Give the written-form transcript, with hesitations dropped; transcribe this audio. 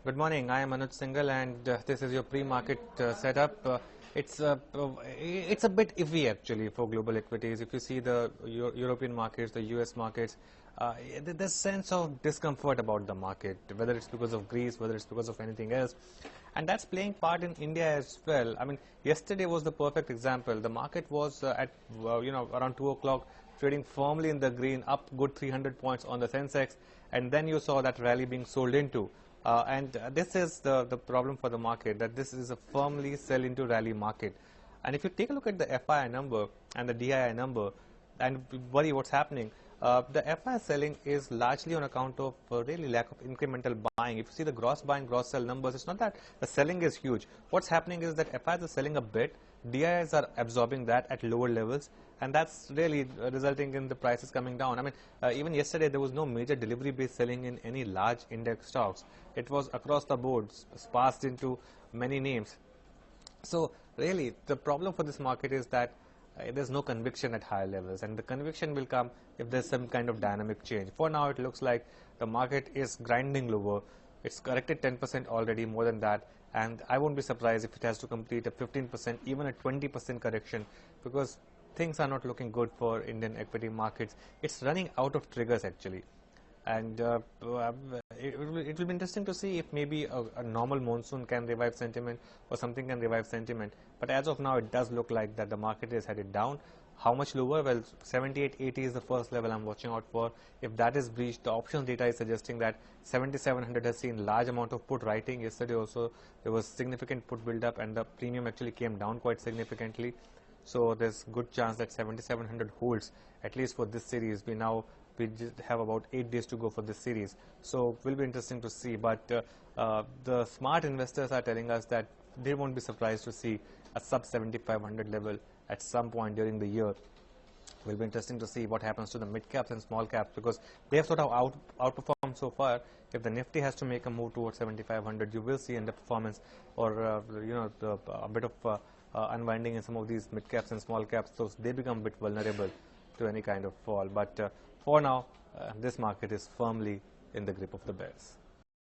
Good morning. I am Anuj Singhal, and this is your pre-market setup. It's a bit iffy actually for global equities. If you see the European markets, the US markets, there's sense of discomfort about the market, whether it's because of Greece, whether it's because of anything else, and that's playing part in India as well. I mean, yesterday was the perfect example. The market was at around 2 o'clock, trading firmly in the green, up good 300 points on the Sensex, and then you saw that rally being sold into. This is the problem for the market, that this is a firmly sell into rally market. And if you take a look at the FII number and the DII number and worry what's happening, the FII selling is largely on account of really lack of incremental buying. If you see the gross buy and gross sell numbers, it's not that the selling is huge. What's happening is that FIIs are selling a bit, DIIs are absorbing that at lower levels, and that's really resulting in the prices coming down. I mean, even yesterday there was no major delivery-based selling in any large index stocks. It was across the board, sparsed into many names. So really, the problem for this market is that there's no conviction at higher levels, and the conviction will come if there's some kind of dynamic change. For now, it looks like the market is grinding lower. It's corrected 10% already, more than that, and I won't be surprised if it has to complete a 15%, even a 20% correction, because things are not looking good for Indian equity markets. It's running out of triggers actually, and it will be interesting to see if maybe a normal monsoon can revive sentiment or something can revive sentiment. But as of now, it does look like that the market is headed down. How much lower? Well, 78.80 is the first level I'm watching out for. If that is breached, the options data is suggesting that 7700 has seen large amount of put writing. Yesterday also there was significant put build up, and the premium actually came down quite significantly. So there's good chance that 7700 holds at least for this series. We just have about 8 days to go for this series, so it will be interesting to see. But the smart investors are telling us that they won't be surprised to see a sub 7500 level at some point during the year. It will be interesting to see what happens to the mid caps and small caps, because they have sort of outperformed so far. If the Nifty has to make a move towards 7500, you will see underperformance or a bit of unwinding in some of these mid caps and small caps, so they become a bit vulnerable to any kind of fall. But for now, this market is firmly in the grip of the bears.